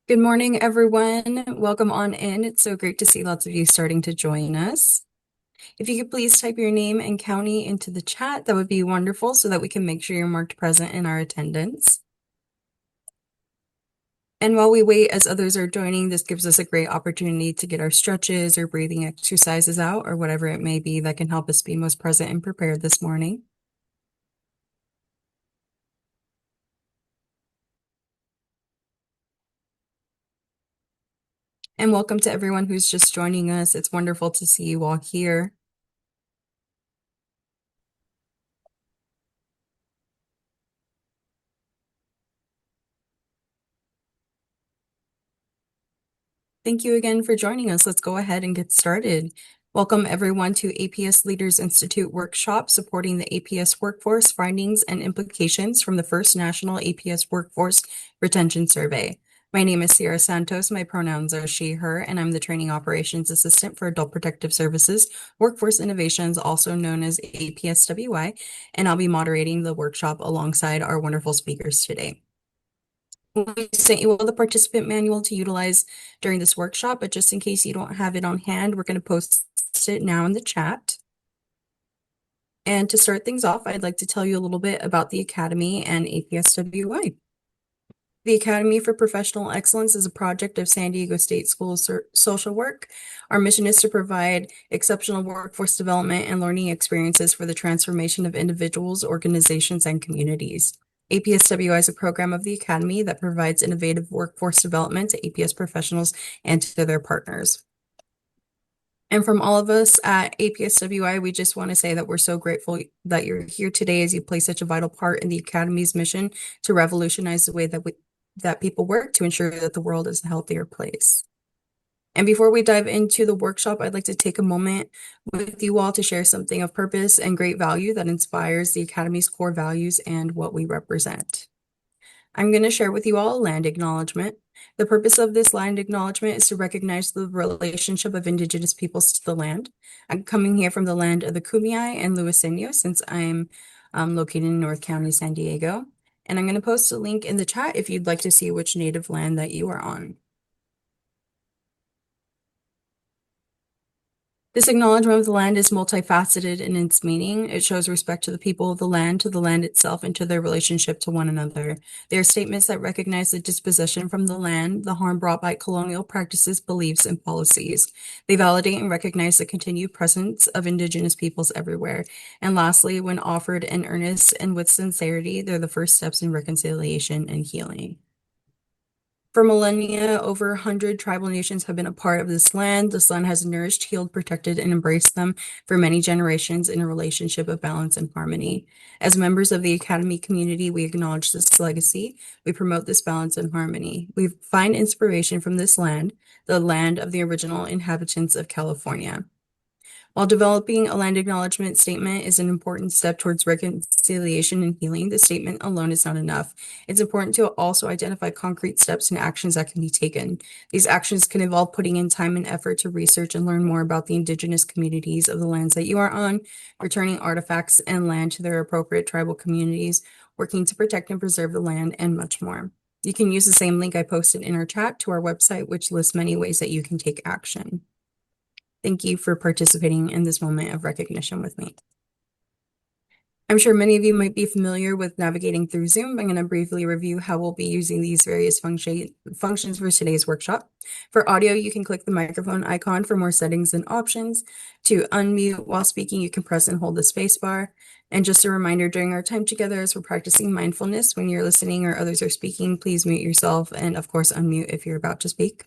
Good morning, everyone. Welcome on in. It's so great to see lots of you starting to join us. If you could please type your name and county into the chat, that would be wonderful so that we can make sure you're marked present in our attendance. And while we wait as others are joining, this gives us a great opportunity to get our stretches or breathing exercises out or whatever it may be that can help us be most present and prepared this morning. And welcome to everyone who's just joining us. It's wonderful to see you all here. Thank you again for joining us. Let's go ahead and get started. Welcome everyone to APS Leaders Institute workshop supporting the APS workforce findings and implications from the first National APS Workforce Retention Survey. My name is Sierra Santos. My pronouns are she, her, and I'm the Training Operations Assistant for Adult Protective Services, Workforce Innovations, also known as APSWI, and I'll be moderating the workshop alongside our wonderful speakers today. We sent you all the participant manual to utilize during this workshop, but just in case you don't have it on hand, we're going to post it now in the chat. And to start things off, I'd like to tell you a little bit about the Academy and APSWI. The Academy for Professional Excellence is a project of San Diego State School of Social Work. Our mission is to provide exceptional workforce development and learning experiences for the transformation of individuals, organizations, and communities. APSWI is a program of the Academy that provides innovative workforce development to APS professionals and to their partners. And from all of us at APSWI, we just want to say that we're so grateful that you're here today as you play such a vital part in the Academy's mission to revolutionize the way that people work to ensure that the world is a healthier place. And before we dive into the workshop, I'd like to take a moment with you all to share something of purpose and great value that inspires the Academy's core values and what we represent. I'm going to share with you all a land acknowledgement. The purpose of this land acknowledgement is to recognize the relationship of Indigenous peoples to the land. I'm coming here from the land of the Kumeyaay and Luiseno since I'm located in North County, San Diego. And I'm going to post a link in the chat if you'd like to see which native land that you are on. This acknowledgement of the land is multifaceted in its meaning. It shows respect to the people of the land, to the land itself, and to their relationship to one another. They are statements that recognize the dispossession from the land, the harm brought by colonial practices, beliefs, and policies. They validate and recognize the continued presence of Indigenous peoples everywhere. And lastly, when offered in earnest and with sincerity, they're the first steps in reconciliation and healing. For millennia, over 100 tribal nations have been a part of this land. This land has nourished, healed, protected, and embraced them for many generations in a relationship of balance and harmony. As members of the Academy community, we acknowledge this legacy. We promote this balance and harmony. We find inspiration from this land, the land of the original inhabitants of California. While developing a land acknowledgement statement is an important step towards reconciliation and healing, the statement alone is not enough. It's important to also identify concrete steps and actions that can be taken. These actions can involve putting in time and effort to research and learn more about the Indigenous communities of the lands that you are on, returning artifacts and land to their appropriate tribal communities, working to protect and preserve the land, and much more. You can use the same link I posted in our chat to our website, which lists many ways that you can take action. Thank you for participating in this moment of recognition with me. I'm sure many of you might be familiar with navigating through Zoom. I'm going to briefly review how we'll be using these various functions for today's workshop. For audio, you can click the microphone icon for more settings and options. To unmute while speaking, you can press and hold the space bar. And just a reminder, during our time together as we're practicing mindfulness, when you're listening or others are speaking, please mute yourself and of course unmute if you're about to speak.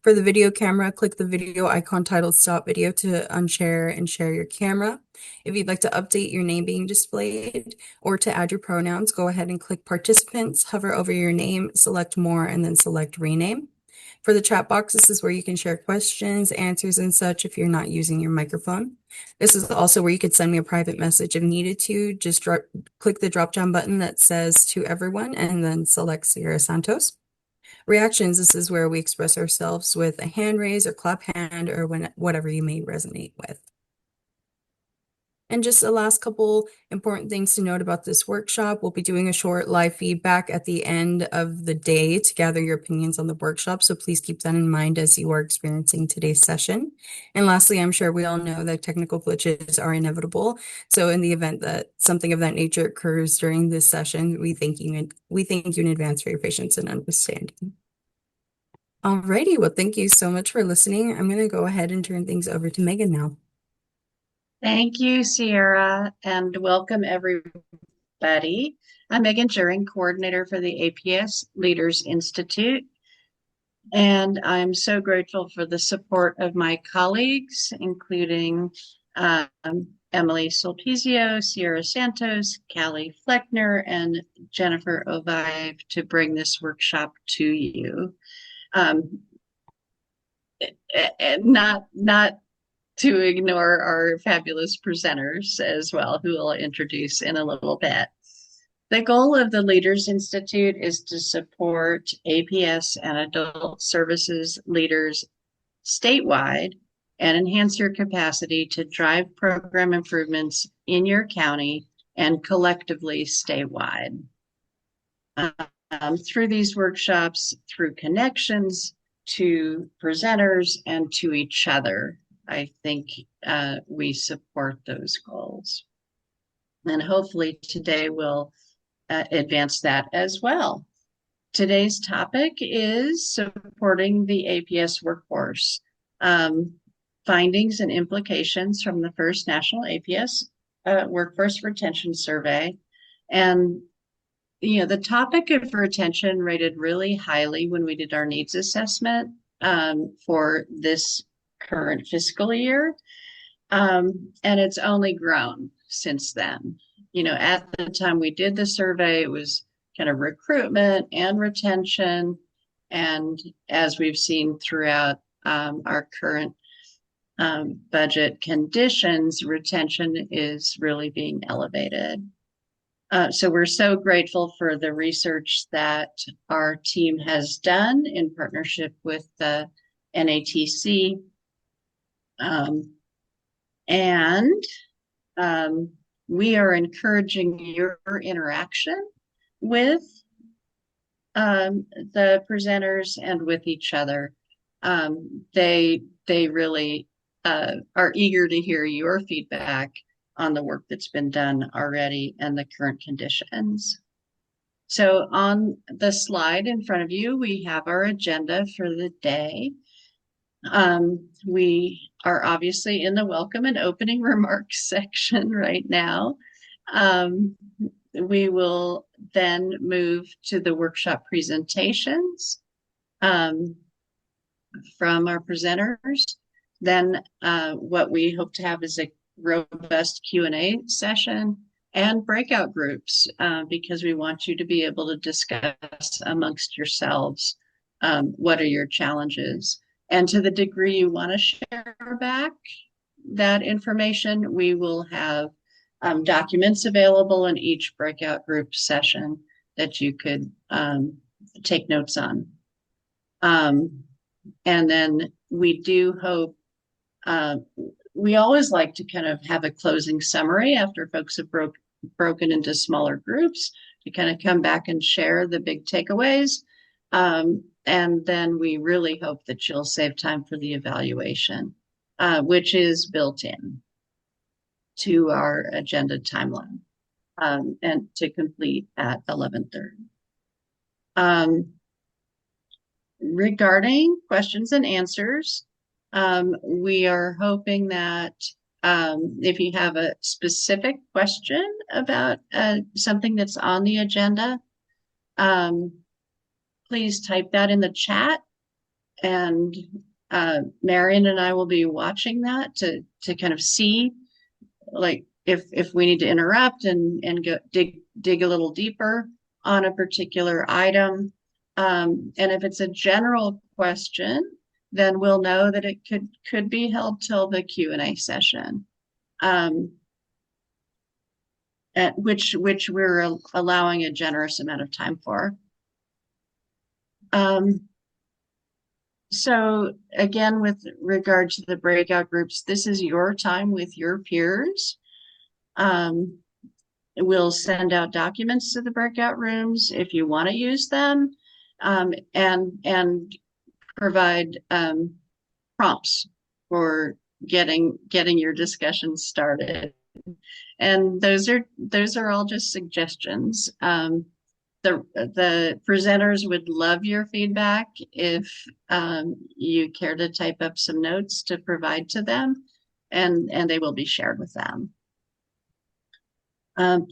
For the video camera, click the video icon titled Stop Video to unshare and share your camera. If you'd like to update your name being displayed or to add your pronouns, go ahead and click Participants, hover over your name, select More, and then select Rename. For the chat box, this is where you can share questions, answers, and such if you're not using your microphone. This is also where you could send me a private message if needed to. Just click the drop-down button that says To Everyone and then select Sierra Santos. Reactions, this is where we express ourselves with a hand raise or clap hand or whatever you may resonate with. And just a last couple important things to note about this workshop. We'll be doing a short live feedback at the end of the day to gather your opinions on the workshop. So please keep that in mind as you are experiencing today's session. And lastly, I'm sure we all know that technical glitches are inevitable. So in the event that something of that nature occurs during this session, we thank you in advance for your patience and understanding. Alrighty, well, thank you so much for listening. I'm going to go ahead and turn things over to Megan now. Thank you, Sierra, and welcome everybody. I'm Megan Juring, coordinator for the APS Leaders Institute, and I'm so grateful for the support of my colleagues, including Emily Soltizio, Sierra Santos, Callie Fleckner, and Jennifer Ovive to bring this workshop to you. Not to ignore our fabulous presenters as well, who I'll introduce in a little bit. The goal of the Leaders Institute is to support APS and adult services leaders statewide and enhance your capacity to drive program improvements in your county and collectively statewide. Through these workshops, through connections to presenters and to each other, I think we support those goals. And hopefully today we'll advance that as well. Today's topic is supporting the APS workforce, findings and implications from the first National APS Workforce Retention Survey. And the topic of retention rated really highly when we did our needs assessment for this current fiscal year. And it's only grown since then. At the time we did the survey, it was kind of recruitment and retention. And as we've seen throughout our current budget conditions, retention is really being elevated. So we're so grateful for the research that our team has done in partnership with the NATC. We are encouraging your interaction with the presenters and with each other. They really are eager to hear your feedback on the work that's been done already and the current conditions. So on the slide in front of you, we have our agenda for the day. We are obviously in the welcome and opening remarks section right now. We will then move to the workshop presentations from our presenters. Then what we hope to have is a robust Q&A session and breakout groups because we want you to be able to discuss amongst yourselves what are your challenges. And to the degree you want to share back that information, we will have documents available in each breakout group session that you could take notes on. And then we do hope, we always like to kind of have a closing summary after folks have broken into smaller groups to kind of come back and share the big takeaways. And then we really hope that you'll save time for the evaluation, which is built in to our agenda timeline and to complete at 11:30. Regarding questions and answers, we are hoping that if you have a specific question about something that's on the agenda, please type that in the chat, and Marian and I will be watching that to kind of see, like, if we need to interrupt and go dig a little deeper on a particular item. And if it's a general question, then we'll know that it could be held till the Q&A session, at which we're allowing a generous amount of time for. So again, with regard to the breakout groups, this is your time with your peers. We'll send out documents to the breakout rooms if you want to use them, and provide prompts for getting your discussion started. And those are all just suggestions. The presenters would love your feedback if you care to type up some notes to provide to them, and they will be shared with them.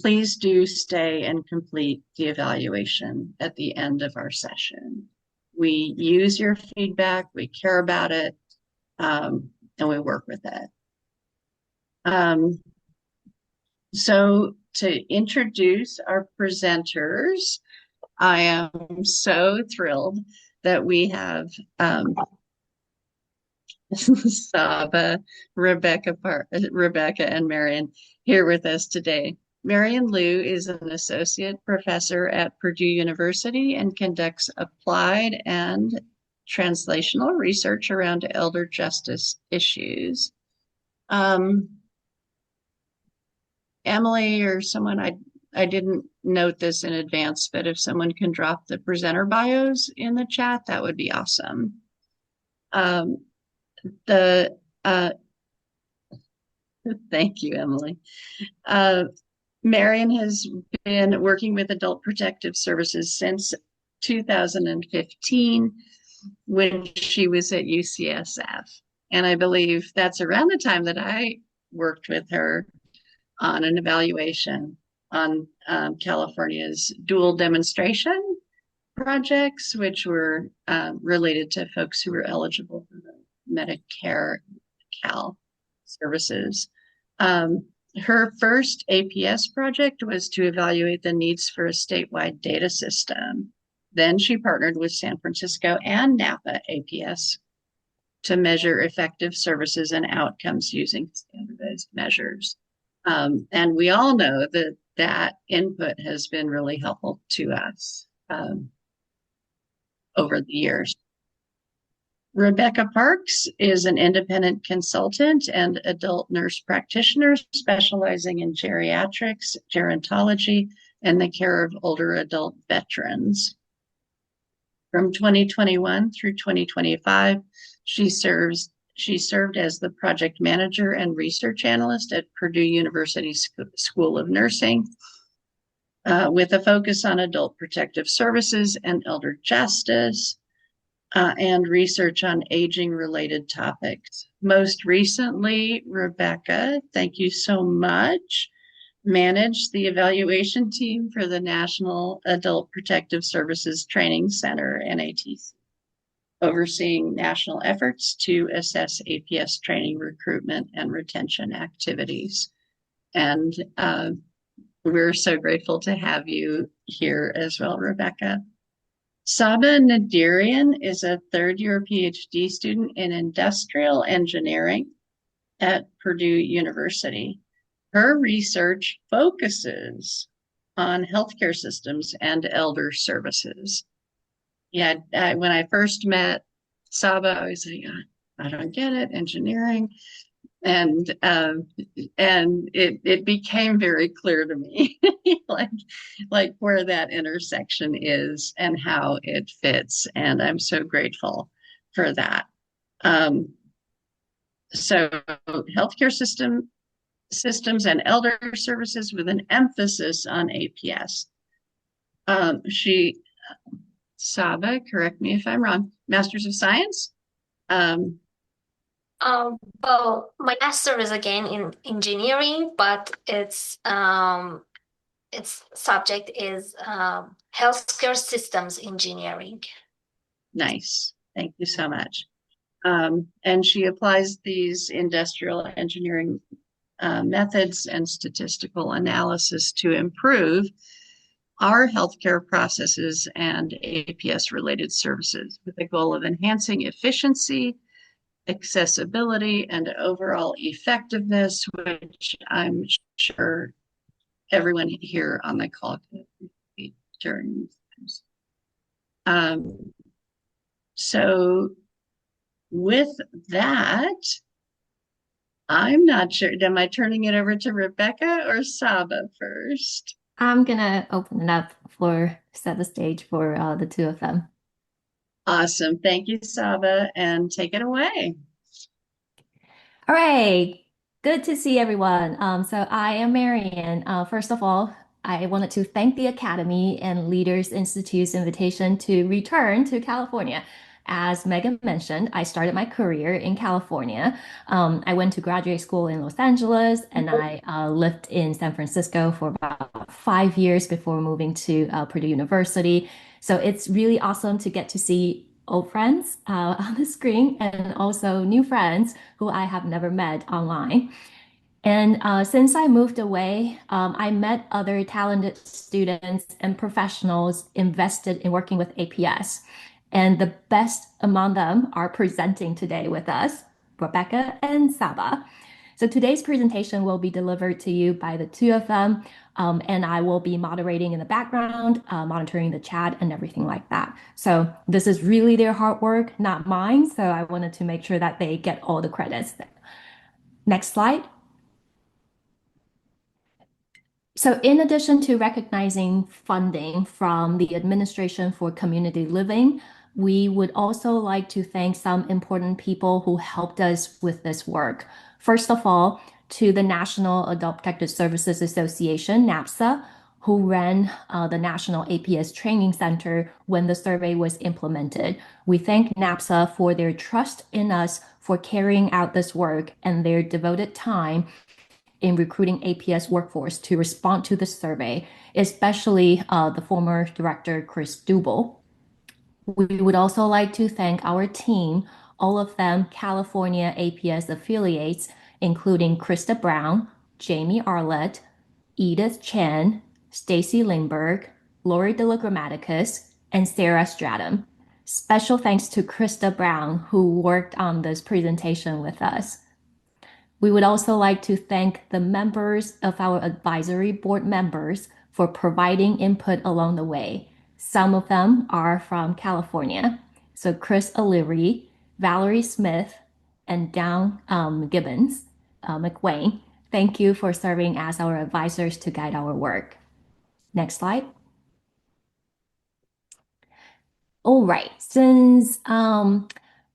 Please do stay and complete the evaluation at the end of our session. We use your feedback, we care about it, and we work with it. So to introduce our presenters, I am so thrilled that we have Saba, Rebecca, and Marian here with us today. Marian Liu is an associate professor at Purdue University and conducts applied and translational research around elder justice issues. Emily or someone, I didn't note this in advance, but if someone can drop the presenter bios in the chat, that would be awesome. Thank you, Emily. Marian has been working with Adult Protective Services since 2015 when she was at UCSF. And I believe that's around the time that I worked with her on an evaluation on California's dual demonstration projects, which were related to folks who were eligible for the Medicare Cal services. Her first APS project was to evaluate the needs for a statewide data system. Then she partnered with San Francisco and Napa APS to measure effective services and outcomes using standardized measures. And we all know that input has been really helpful to us over the years. Rebecca Parks is an independent consultant and adult nurse practitioner specializing in geriatrics, gerontology, and the care of older adult veterans. From 2021 through 2025, she served as the project manager and research analyst at Purdue University School of Nursing, with a focus on adult protective services and elder justice, and research on aging-related topics. Most recently, Rebecca, thank you so much, managed the evaluation team for the National Adult Protective Services Training Center, NATC, overseeing national efforts to assess APS training recruitment and retention activities. And we're so grateful to have you here as well, Rebecca. Saba Naderian is a third-year PhD student in industrial engineering at Purdue University. Her research focuses on healthcare systems and elder services. Yeah, when I first met Saba, I was like, I don't get it, engineering. And it became very clear to me, like where that intersection is and how it fits. And I'm so grateful for that. So healthcare systems and elder services with an emphasis on APS. Saba, correct me if I'm wrong, Master's of Science? Well, my master is again in engineering, but its subject is healthcare systems engineering. Nice. Thank you so much. And she applies these industrial engineering methods and statistical analysis to improve our healthcare processes and APS-related services with the goal of enhancing efficiency, accessibility, and overall effectiveness, which I'm sure everyone here on the call can appreciate during these times. So with that, I'm not sure. Am I turning it over to Rebecca or Saba first? I'm gonna open it up for set the stage for the two of them. Awesome. Thank you, Saba, and take it away. All right, good to see everyone. So I am Marian. First of all, I wanted to thank the Academy and Leaders Institute's invitation to return to California. As Megan mentioned, I started my career in California. I went to graduate school in Los Angeles, and I lived in San Francisco for about 5 years before moving to Purdue University. So it's really awesome to get to see old friends on the screen and also new friends who I have never met online. And since I moved away, I met other talented students and professionals invested in working with APS. And the best among them are presenting today with us, Rebecca and Saba. So today's presentation will be delivered to you by the two of them, and I will be moderating in the background, monitoring the chat and everything like that. So this is really their hard work, not mine. So I wanted to make sure that they get all the credits. Next slide. So in addition to recognizing funding from the Administration for Community Living, we would also like to thank some important people who helped us with this work. First of all, to the National Adult Protective Services Association, NAPSA, who ran the National APS Training Center when the survey was implemented. We thank NAPSA for their trust in us for carrying out this work and their devoted time in recruiting APS workforce to respond to the survey, especially the former director, Chris Dubel. We would also like to thank our team, all of them California APS affiliates, including Krista Brown, Jamie Arlett, Edith Chen, Stacy Lindberg, Lori De La Grammaticus, and Sarah Stratum. Special thanks to Krista Brown, who worked on this presentation with us. We would also like to thank the members of our advisory board members for providing input along the way. Some of them are from California. So Chris O'Leary, Valerie Smith, and Down Gibbons, McWayne. Thank you for serving as our advisors to guide our work. Next slide. All right, since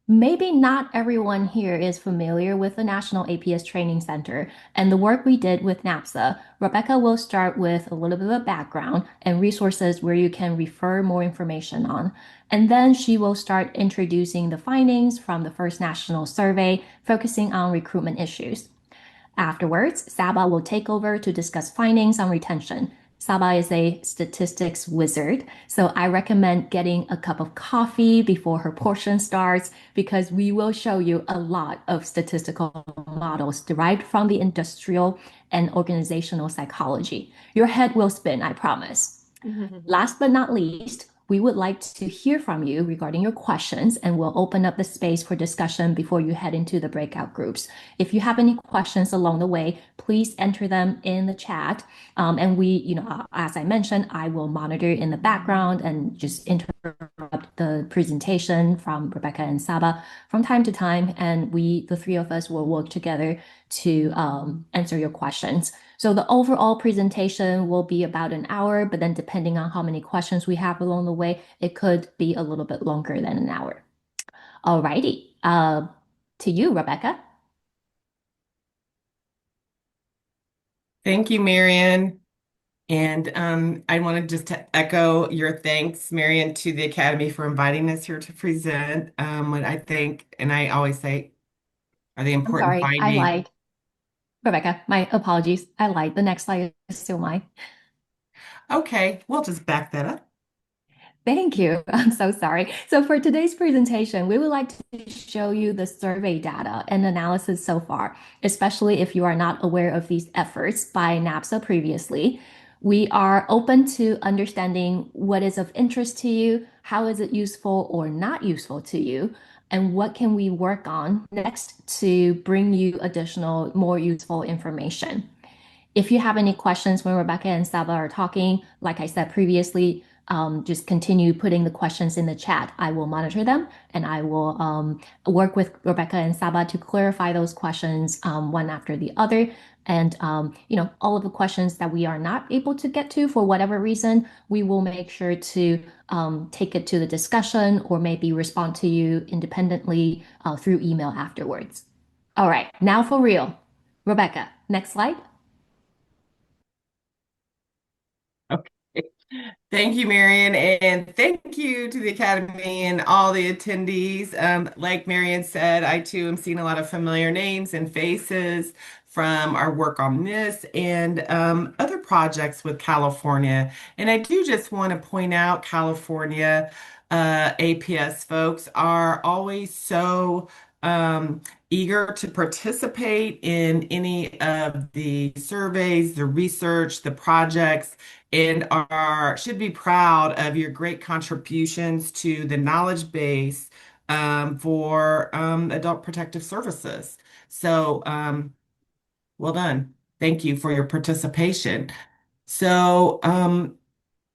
maybe not everyone here is familiar with the National APS Training Center and the work we did with NAPSA. Rebecca will start with a little bit of background and resources where you can refer more information on. And then she will start introducing the findings from the first national survey, focusing on recruitment issues. Afterwards, Saba will take over to discuss findings on retention. Saba is a statistics wizard, so I recommend getting a cup of coffee before her portion starts because we will show you a lot of statistical models derived from the industrial and organizational psychology. Your head will spin, I promise. Last but not least, we would like to hear from you regarding your questions, and we'll open up the space for discussion before you head into the breakout groups. If you have any questions along the way, please enter them in the chat. And we, as I mentioned, I will monitor in the background and just interrupt the presentation from Rebecca and Saba from time to time. And the three of us, will work together to answer your questions. So the overall presentation will be about an hour, but then depending on how many questions we have along the way, it could be a little bit longer than an hour. All righty, to you, Rebecca. Thank you, Marian. And I wanted just to echo your thanks, Marian, to the Academy for inviting us here to present what I think, and I always say, are the I'm important sorry, I findings. lied. Rebecca, my apologies. I lied. The next slide is still mine. Okay, we'll just back that up. Thank you. I'm so sorry. So for today's presentation, we would like to show you the survey data and analysis so far, especially if you are not aware of these efforts by NAPSA previously. We are open to understanding what is of interest to you, how is it useful or not useful to you, and what can we work on next to bring you additional, more useful information. If you have any questions when Rebecca and Saba are talking, like I said previously, just continue putting the questions in the chat. I will monitor them and I will work with Rebecca and Saba to clarify those questions one after the other. And all of the questions that we are not able to get to for whatever reason, we will make sure to take it to the discussion or maybe respond to you independently through email afterwards. All right, now for real. Rebecca, next slide. Okay. Thank you, Marian, and thank you to the Academy and all the attendees. Like Marian said, I too am seeing a lot of familiar names and faces from our work on this and other projects with California. And I do just want to point out California APS folks are always so eager to participate in any of the surveys, the research, the projects, and should be proud of your great contributions to the knowledge base for adult protective services. So well done. Thank you for your participation. So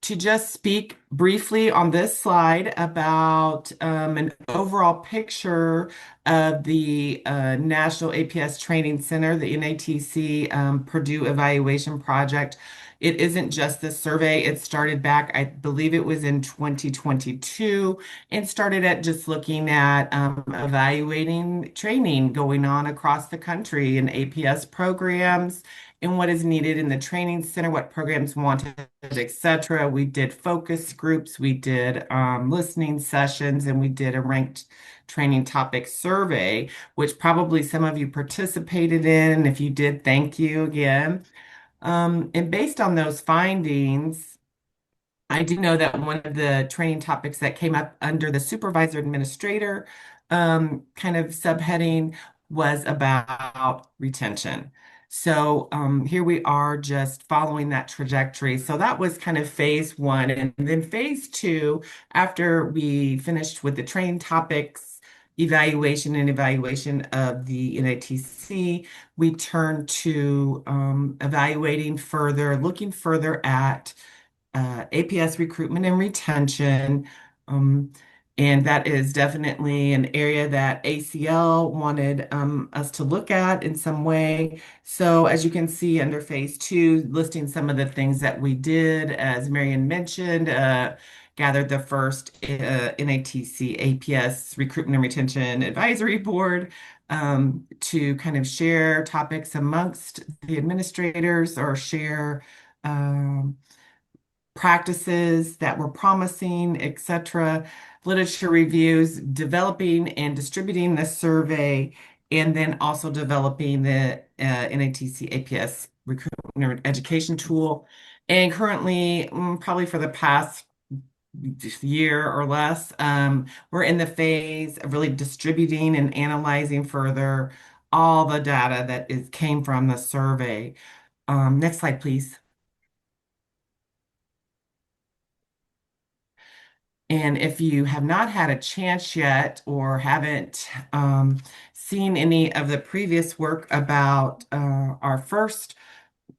to just speak briefly on this slide about an overall picture of the National APS Training Center, the NATC Purdue Evaluation Project. It isn't just this survey. It started back, I believe it was in 2022, and started at just looking at evaluating training going on across the country in APS programs and what is needed in the training center, what programs wanted, etc. We did focus groups, we did listening sessions, and we did a ranked training topic survey, which probably some of you participated in. If you did, thank you again. And based on those findings, I do know that one of the training topics that came up under the supervisor administrator kind of subheading was about retention. So here we are just following that trajectory. So that was kind of phase one. And then phase two, after we finished with the training topics, evaluation of the NATC, we turned to evaluating further, looking further at APS recruitment and retention. And that is definitely an area that ACL wanted us to look at in some way. So as you can see under phase two, listing some of the things that we did, as Marian mentioned, gathered the first NATC APS Recruitment and Retention Advisory Board to kind of share topics amongst the administrators or share practices that were promising, etc. Literature reviews, developing and distributing the survey, and then also developing the NATC APS recruitment education tool. And currently, probably for the past year or less, we're in the phase of really distributing and analyzing further all the data that came from the survey. Next slide, please. And if you have not had a chance yet or haven't seen any of the previous work about our first,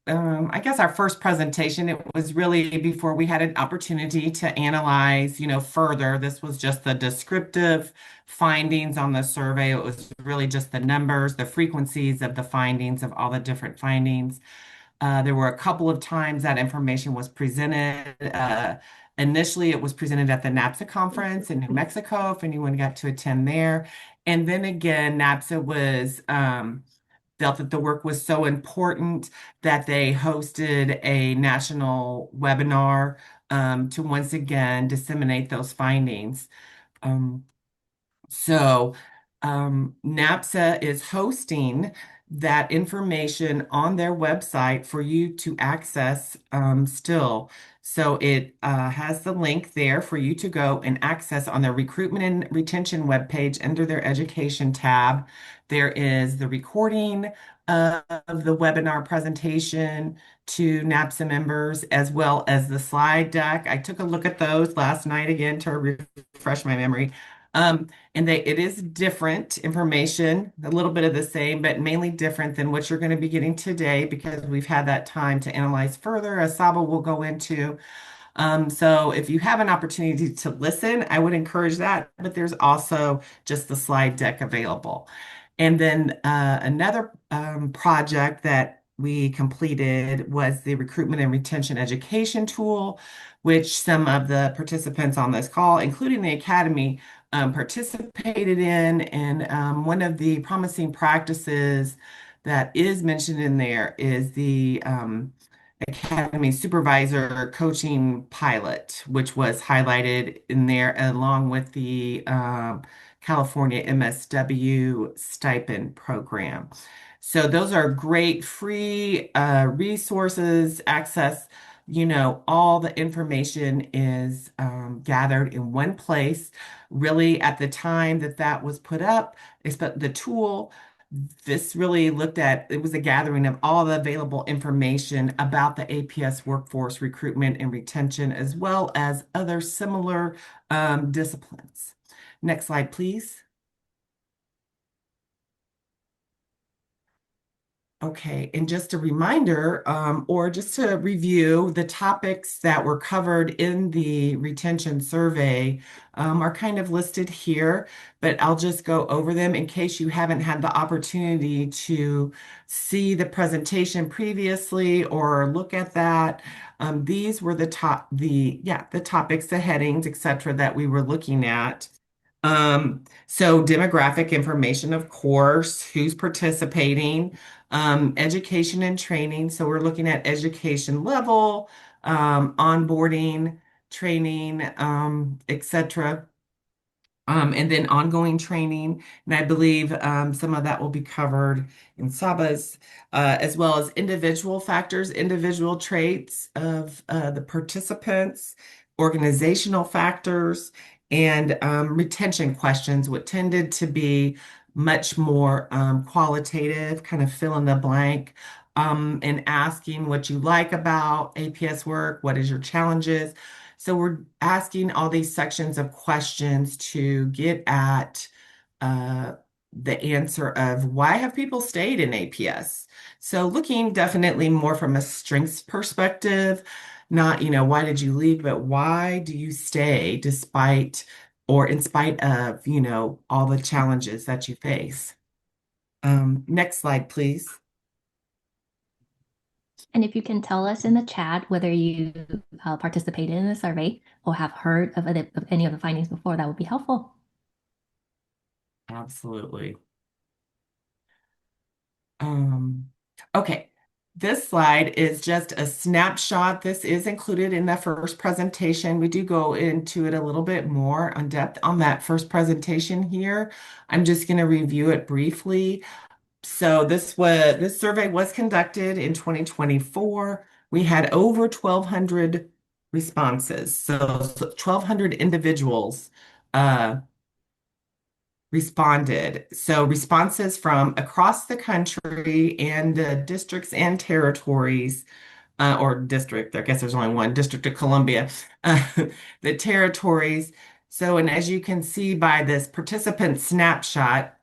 I guess our first presentation, it was really before we had an opportunity to analyze, further. This was just the descriptive findings on the survey. It was really just the numbers, the frequencies of the findings of all the different findings. There were a couple of times that information was presented. Initially, it was presented at the NAPSA conference in New Mexico, if anyone got to attend there. And then again, NAPSA felt that the work was so important that they hosted a national webinar to once again disseminate those findings. So NAPSA is hosting that information on their website for you to access still. So it has the link there for you to go and access on their recruitment and retention webpage under their education tab. There is the recording of the webinar presentation to NAPSA members, as well as the slide deck. I took a look at those last night again to refresh my memory. And it is different information, a little bit of the same, but mainly different than what you're going to be getting today because we've had that time to analyze further, as Saba will go into. So if you have an opportunity to listen, I would encourage that, but there's also just the slide deck available. And then another project that we completed was the recruitment and retention education tool, which some of the participants on this call, including the Academy, participated in. And one of the promising practices that is mentioned in there is the Academy Supervisor Coaching Pilot, which was highlighted in there along with the California MSW stipend program. So those are great free resources, access. All the information is gathered in one place. Really, at the time that that was put up, the tool, this really looked at, it was a gathering of all the available information about the APS workforce recruitment and retention, as well as other similar disciplines. Next slide, please. Okay, and just a reminder, or just to review, the topics that were covered in the retention survey are kind of listed here, but I'll just go over them in case you haven't had the opportunity to see the presentation previously or look at that. These were the topics, the headings, etc., that we were looking at. So demographic information, of course, who's participating, education and training. So we're looking at education level, onboarding, training, etc. And then ongoing training. And I believe some of that will be covered in Saba's, as well as individual factors, individual traits of the participants, organizational factors, and retention questions, what tended to be much more qualitative, kind of fill in the blank, and asking what you like about APS work, what is your challenges. So we're asking all these sections of questions to get at the answer of why have people stayed in APS? So looking definitely more from a strengths perspective, not, why did you leave, but why do you stay despite or in spite of, all the challenges that you face. Next slide, please. And if you can tell us in the chat whether you participated in the survey or have heard of any of the findings before, that would be helpful. Absolutely. Okay, this slide is just a snapshot. This is included in the first presentation. We do go into it a little bit more in depth on that first presentation here. I'm just going to review it briefly. So this survey was conducted in 2024. We had over 1,200 responses. So 1,200 individuals responded. So responses from across the country and districts and territories, or district, I guess there's only one, District of Columbia, the territories. So, and as you can see by this participant snapshot,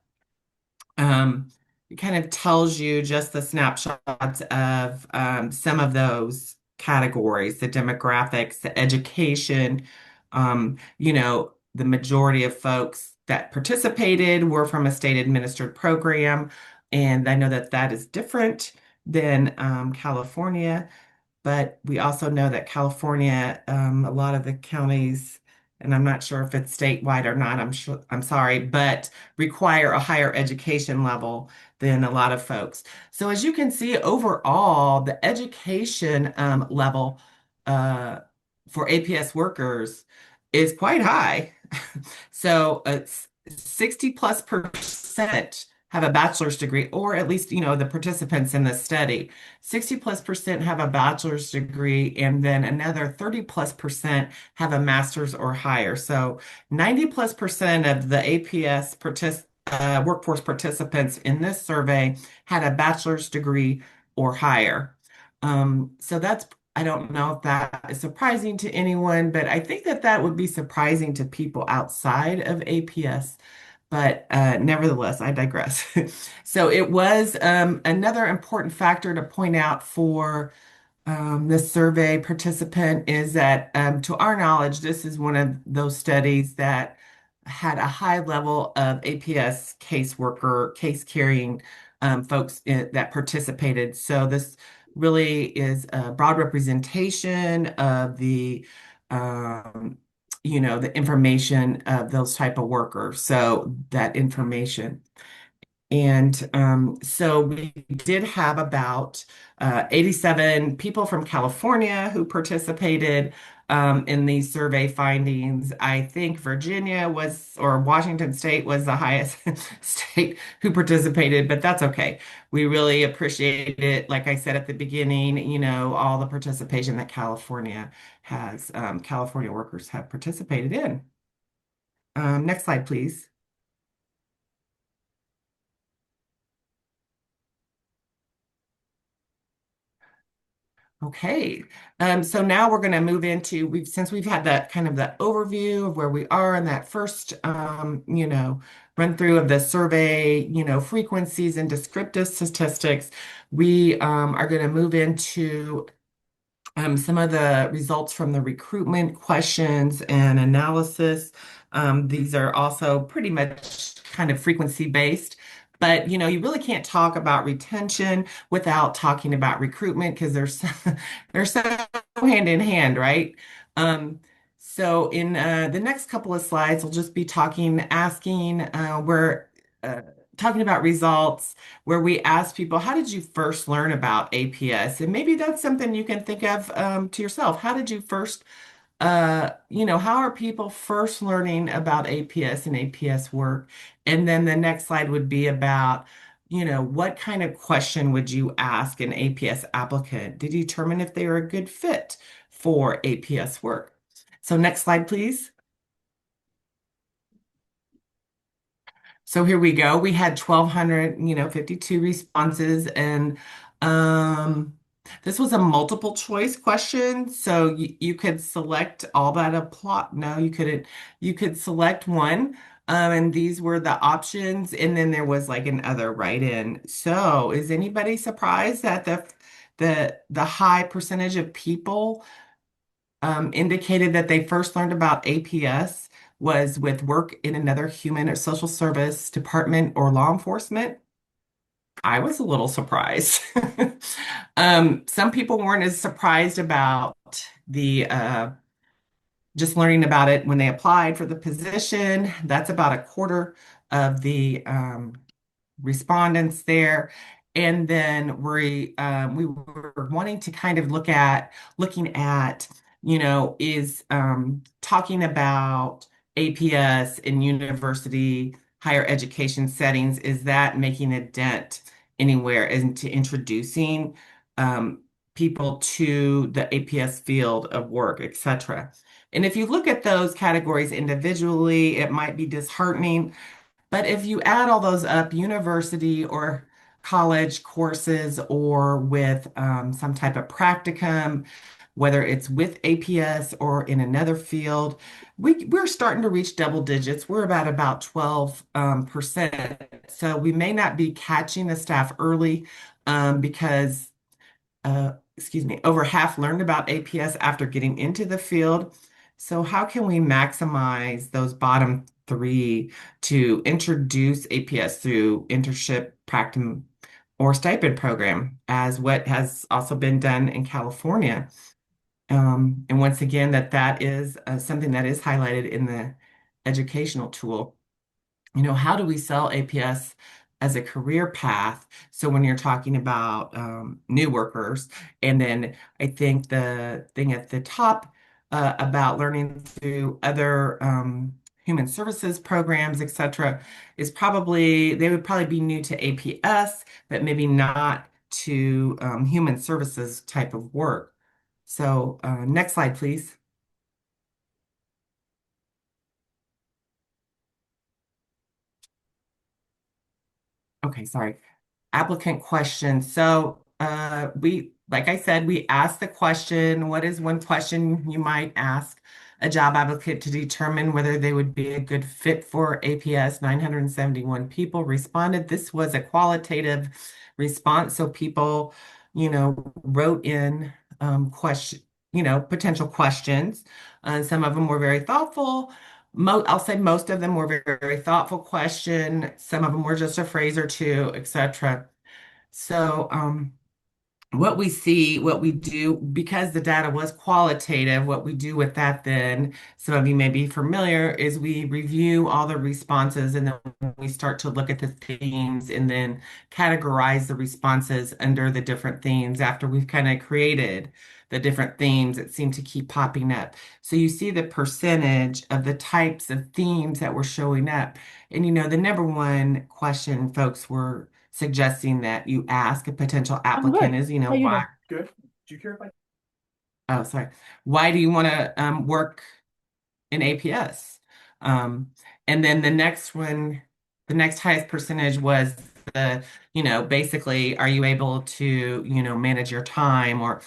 it kind of tells you just the snapshots of some of those categories, the demographics, the education. The majority of folks that participated were from a state administered program. And I know that that is different than California. But we also know that California, a lot of the counties, and I'm not sure if it's statewide or not, I'm sorry, but require a higher education level than a lot of folks. So as you can see, overall, the education level for APS workers is quite high. So 60+% have a bachelor's degree, or at least, the participants in this study. 60+% have a bachelor's degree, and then another 30+% have a master's or higher. So 90+% of the APS workforce participants in this survey had a bachelor's degree or higher. So that's, I don't know if that is surprising to anyone, but I think that that would be surprising to people outside of APS. But nevertheless, I digress. So it was another important factor to point out for This survey participant is that, to our knowledge, this is one of those studies that had a high level of APS caseworker, case carrying folks that participated. So this really is a broad representation of um, the information of those type of workers. So that information. And so we did have about 87 people from California who participated in these survey findings. I think Virginia was, or Washington State was the highest state who participated, but that's okay. We really appreciate it. Like I said at the beginning, all the participation that California workers have participated in. Next slide, please. Okay, so now we're going to move into since we've had that kind of the overview of where we are in that first run through of the survey, frequencies and descriptive statistics, we are going to move into some of the results from the recruitment questions and analysis. These are also pretty much kind of frequency based. But you really can't talk about retention without talking about recruitment because they're so hand in hand, right? So in the next couple of slides, we'll just be we're uh, talking about results where we ask people, how did you first learn about APS? And maybe that's something you can think of to yourself. How did you first, how are people first learning about APS and APS work? And then the next slide would be about, what kind of question would you ask an APS applicant to determine if they are a good fit for APS work? So next slide, please. So here we go. We had 1,252 responses, and this was a multiple choice question. So you could select all that apply. No, you couldn't. You could select one, and these were the options, and then there was like an other write-in. So is anybody surprised that the high percentage of people indicated that they first learned about APS was with work in another human or social service department or law enforcement? I was a little surprised. Some people weren't as surprised about the just learning about it when they applied for the position. That's about a quarter of the respondents there. And then we were wanting to kind of looking at, is talking about APS in university higher education settings, is that making a dent anywhere into introducing people to the APS field of work, etc. And if you look at those categories individually, it might be disheartening, but if you add all those up, university or college courses or with some type of practicum, whether it's with APS or in another field, we're starting to reach double digits. We're about 12%. So we may not be catching the staff early because over half learned about APS after getting into the field. So how can we maximize those bottom three to introduce APS through internship, practicum, or stipend program, as what has also been done in California? And once again, that is something that is highlighted in the educational tool. How do we sell APS as a career path? So when you're talking about new workers, and then I think the thing at the top about learning through other human services programs, etc., is they would probably be new to APS, but maybe not to human services type of work. So next slide, please. Okay, sorry. Applicant questions. So like I said, we asked the question, what is one question you might ask a job applicant to determine whether they would be a good fit for APS? 971 people responded. This was a qualitative response. So people, wrote in potential questions. Some of them were very thoughtful. I'll say most of them were very, very thoughtful question. Some of them were just a phrase or two, etc. So, what we see, what we do, because the data was qualitative, what we do with that then, some of you may be familiar, is we review all the responses and then we start to look at the themes and then categorize the responses under the different themes after we've kind of created the different themes that seem to keep popping up. So you see the percentage of the types of themes that were showing up. And the number one question folks were suggesting that you ask a potential applicant is, why? Good. Do you care if I? Oh, sorry. Why do you want to work in APS? And then the next one, the next highest percentage was basically, are you able to, manage your time, or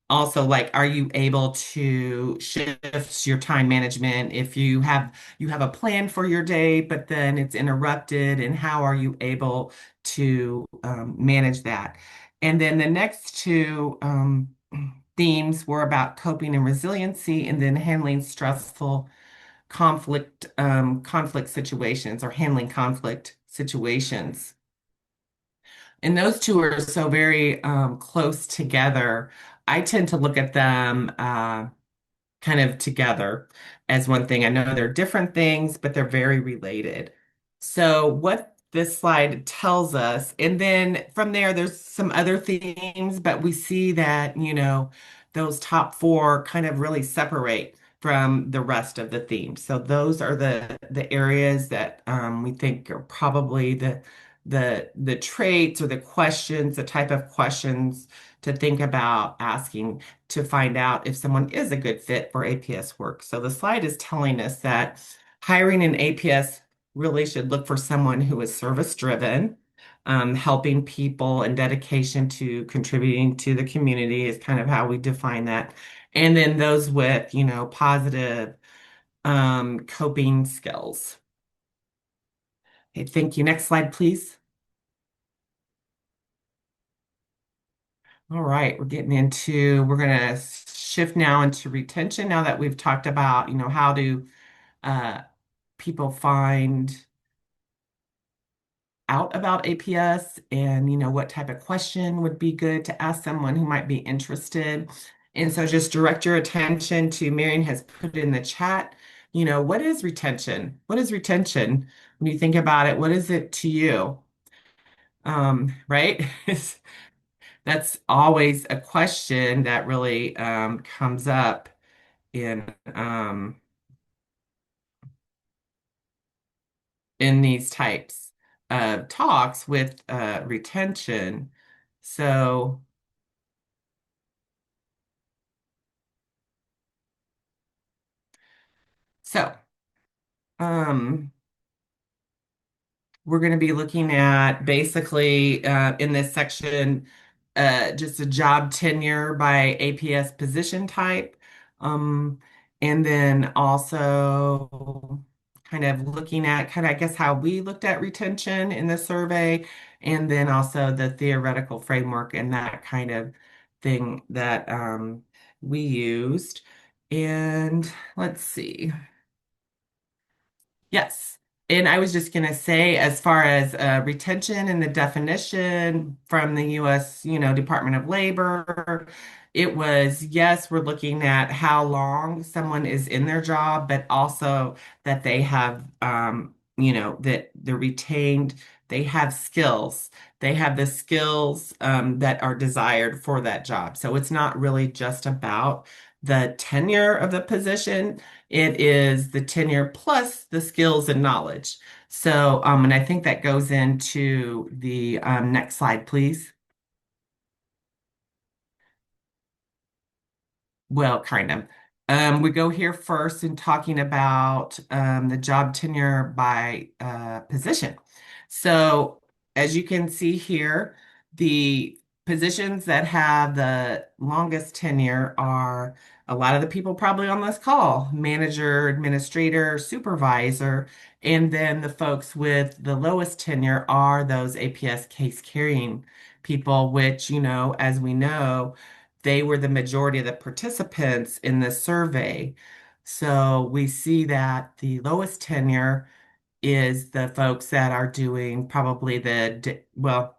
also like, are you able to shift your time management if you have a plan for your day, but then it's interrupted, and how are you able to manage that? And then the next two themes were about coping and resiliency, and then handling stressful conflict situations, or handling conflict situations. And those two are so very close together. I tend to look at them kind of together as one thing. I know they're different things, but they're very related. So what this slide tells us, and then from there, there's some other themes, but we see that, those top four kind of really separate from the rest of the themes. So those are the areas that we think are probably the traits or the questions, the type of questions to think about asking to find out if someone is a good fit for APS work. So the slide is telling us that hiring an APS really should look for someone who is service driven, helping people, and dedication to contributing to the community is kind of how we define that. And then those with, positive coping skills. Okay, thank you. Next slide, please. All right, we're going to shift now into retention now that we've talked about, how do people find out about APS, and, what type of question would be good to ask someone who might be interested. And so just direct your attention to, Marian has put in the chat, what is retention? What is retention? When you think about it, what is it to you? Right? That's always a question that really comes up in these types of talks with retention. So, so um, we're going to be looking at basically in this section just a job tenure by APS position type. And then also kind of looking at I guess, how we looked at retention in the survey, and then also the theoretical framework and that kind of thing that we used. And let's see. Yes. And I was just going to say, as far as retention and the definition from the U.S., Department of Labor, it was, yes, we're looking at how long someone is in their job, but also that they have, that they're retained, they have skills. They have the skills that are desired for that job. So it's not really just about the tenure of the position. It is the tenure plus the skills and knowledge. So, and I think that goes into the next slide, please. Well, kind of. We go here first in talking about the job tenure by position. So, as you can see here, the positions that have the longest tenure are a lot of the people probably on this call: manager, administrator, supervisor, and then the folks with the lowest tenure are those APS case carrying people, which, as we know, they were the majority of the participants in this survey. So we see that the lowest tenure is the folks that are doing probably well,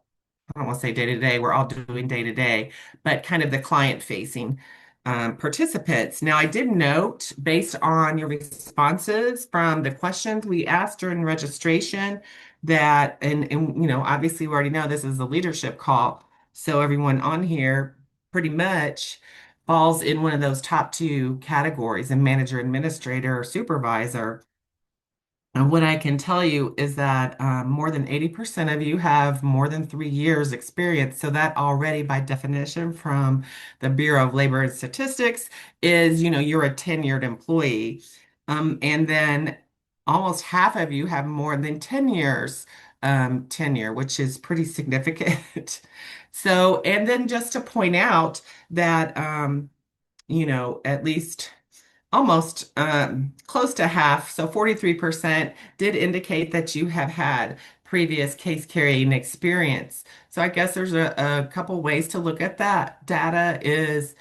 I don't want to say day to day, we're all doing day to day, but kind of the client facing participants. Now, I did note based on your responses from the questions we asked during registration that, and obviously we already know this is a leadership call. So everyone on here pretty much falls in one of those top two categories, a manager, administrator, or supervisor. And what I can tell you is that more than 80% of you have more than 3 years experience. So that already by definition from the Bureau of Labor and Statistics is, you're a tenured employee. And then almost half of you have more than 10 years tenure, which is pretty significant. So, and then just to point out that, at least almost close to half, so 43% did indicate that you have had previous case carrying experience. So I guess there's a couple ways to look at that data is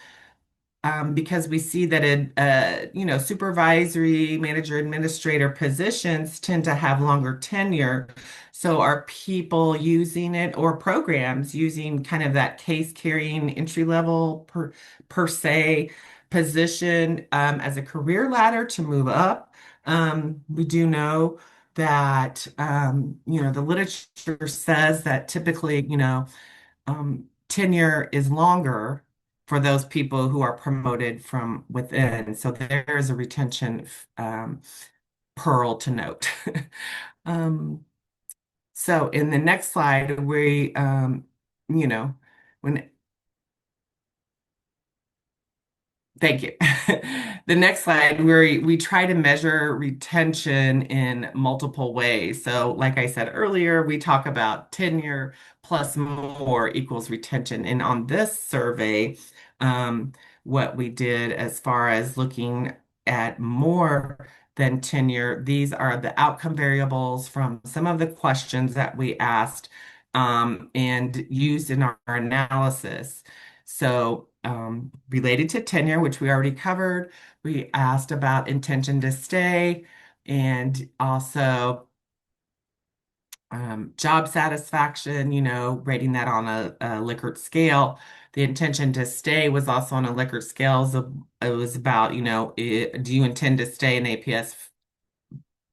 because we see that supervisory manager administrator positions tend to have longer tenure. So are people using it or programs using kind of that case carrying entry level per se position as a career ladder to move up? We do know that the literature says that typically tenure is longer for those people who are promoted from within. So there is a retention pearl to note. So in the next slide, when thank you. The next slide, where we try to measure retention in multiple ways. So, like I said earlier, we talk about tenure plus more equals retention. And on this survey, what we did as far as looking at more than tenure, these are the outcome variables from some of the questions that we asked and used in our analysis. So, related to tenure, which we already covered, we asked about intention to stay and also job satisfaction, rating that on a Likert scale. The intention to stay was also on a Likert scale. So it was about, do you intend to stay in APS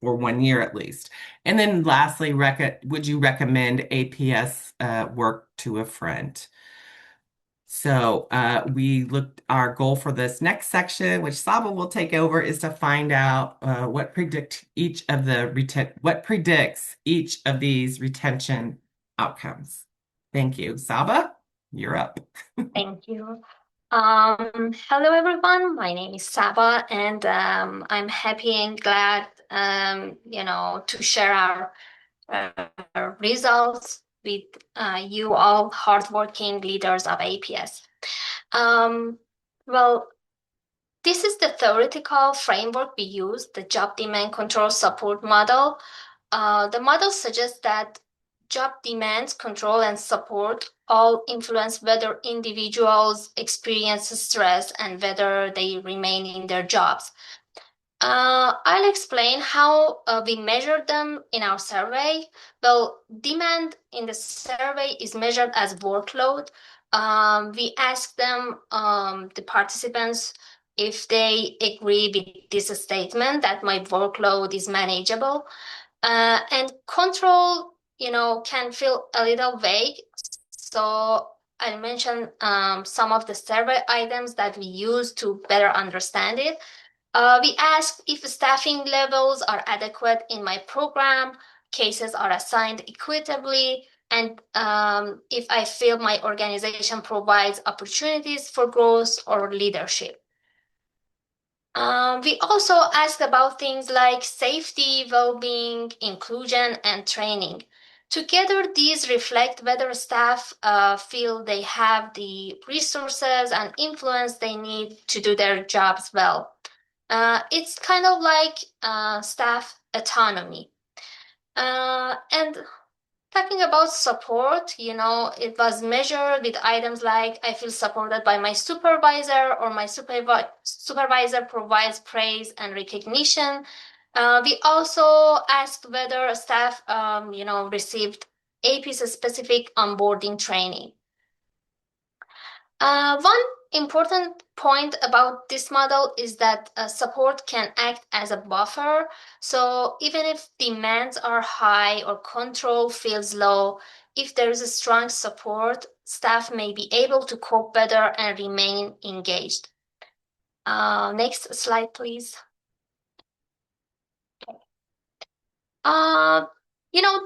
for 1 year at least? And then lastly, would you recommend APS work to a friend? So we looked, our goal for this next section, which Saba will take over, is to find out what predicts each of these retention outcomes. Thank you. Saba, you're up. Thank you. Hello everyone. My name is Saba, and I'm happy and glad, to share our results with you all hardworking leaders of APS. Well, this is the theoretical framework we use, the job demand control support model. The model suggests that job demands, control, and support all influence whether individuals experience stress and whether they remain in their jobs. I'll explain how we measure them in our survey. Well, demand in the survey is measured as workload. We ask them, the participants, if they agree with this statement that my workload is manageable. And control, can feel a little vague. So I'll mention some of the survey items that we use to better understand it. We asked if staffing levels are adequate in my program, cases are assigned equitably, and if I feel my organization provides opportunities for growth or leadership. We also asked about things like safety, well-being, inclusion, and training. Together, these reflect whether staff feel they have the resources and influence they need to do their jobs well. It's kind of like staff autonomy. And talking about support, it was measured with items like I feel supported by my supervisor, or my supervisor provides praise and recognition. We also asked whether staff, received APS-specific onboarding training. One important point about this model is that support can act as a buffer. So even if demands are high or control feels low, if there is a strong support, staff may be able to cope better and remain engaged. Next slide, please.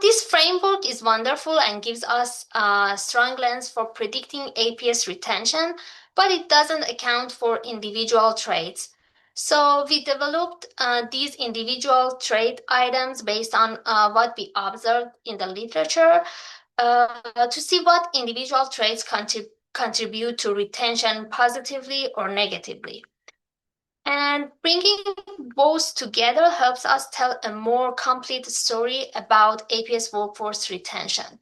This framework is wonderful and gives us a strong lens for predicting APS retention, but it doesn't account for individual traits. So we developed these individual trait items based on what we observed in the literature to see what individual traits contribute to retention positively or negatively. And bringing both together helps us tell a more complete story about APS workforce retention.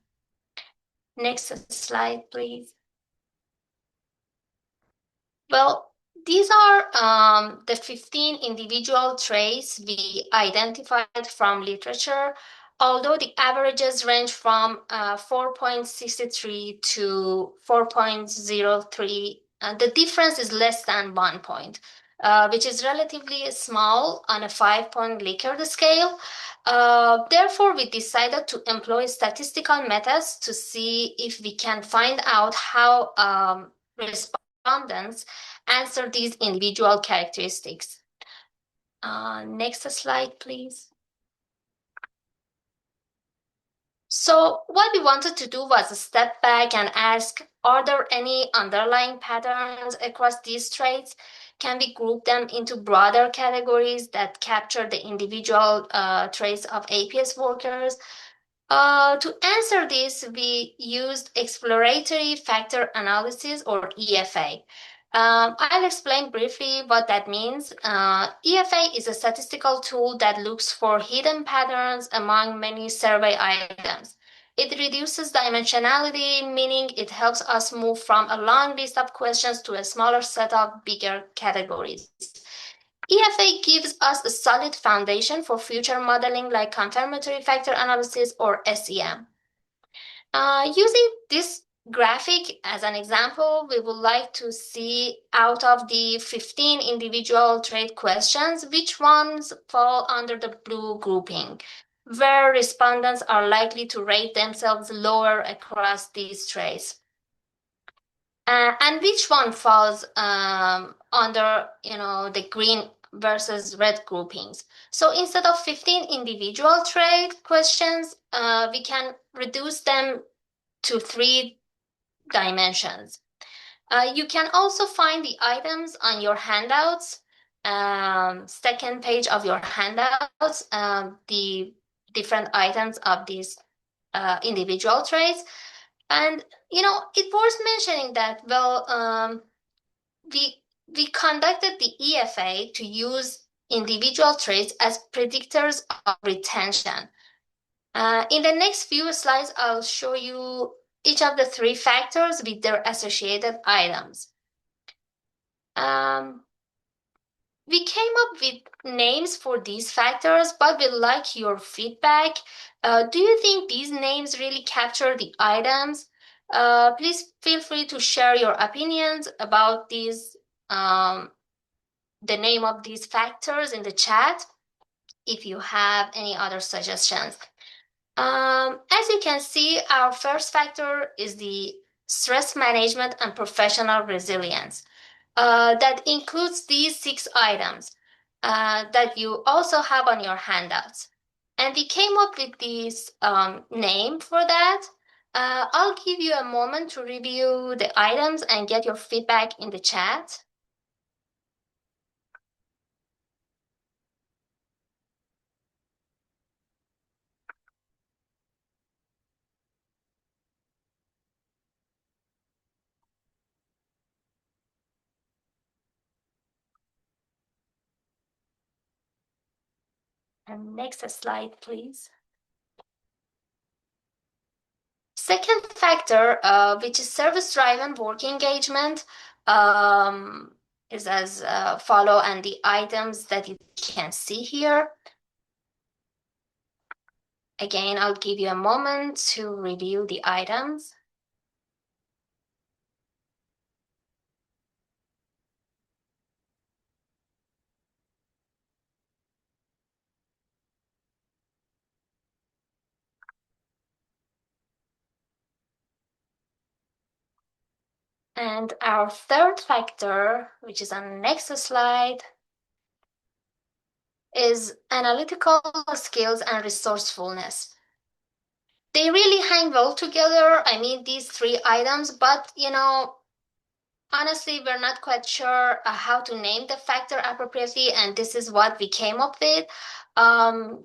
Next slide, please. Well, these are the 15 individual traits we identified from literature, although the averages range from 4.63 to 4.03. The difference is less than 1 point. Which is relatively small on a 5-point Likert scale. Therefore, we decided to employ statistical methods to see if we can find out how respondents answer these individual characteristics. Next slide, please. So what we wanted to do was step back and ask, are there any underlying patterns across these traits? Can we group them into broader categories that capture the individual traits of APS workers? To answer this, we used exploratory factor analysis, or EFA. I'll explain briefly what that means. EFA is a statistical tool that looks for hidden patterns among many survey items. It reduces dimensionality, meaning it helps us move from a long list of questions to a smaller set of bigger categories. EFA gives us a solid foundation for future modeling like confirmatory factor analysis or SEM. Using this graphic as an example, we would like to see out of the 15 individual trait questions, which ones fall under the blue grouping, where respondents are likely to rate themselves lower across these traits. And which one falls under, the green versus red groupings. So instead of 15 individual trait questions, we can reduce them to 3 dimensions. You can also find the items on your handouts, second page of your handouts, the different items of these individual traits. And, it's worth mentioning that, we conducted the EFA to use individual traits as predictors of retention. In the next few slides, I'll show you each of the 3 factors with their associated items. We came up with names for these factors, but we'd like your feedback. Do you think these names really capture the items? Please feel free to share your opinions about these, the name of these factors in the chat if you have any other suggestions. As you can see, our first factor is the stress management and professional resilience. That includes these 6 items that you also have on your handouts. And we came up with this name for that. I'll give you a moment to review the items and get your feedback in the chat. And next slide, please. Second factor, which is service-driven work engagement, is as follow, and the items that you can see here. Again, I'll give you a moment to review the items. And our third factor, which is on the next slide, is analytical skills and resourcefulness. They really hang well together. I mean, these three items, but honestly, we're not quite sure how to name the factor appropriately, and this is what we came up with.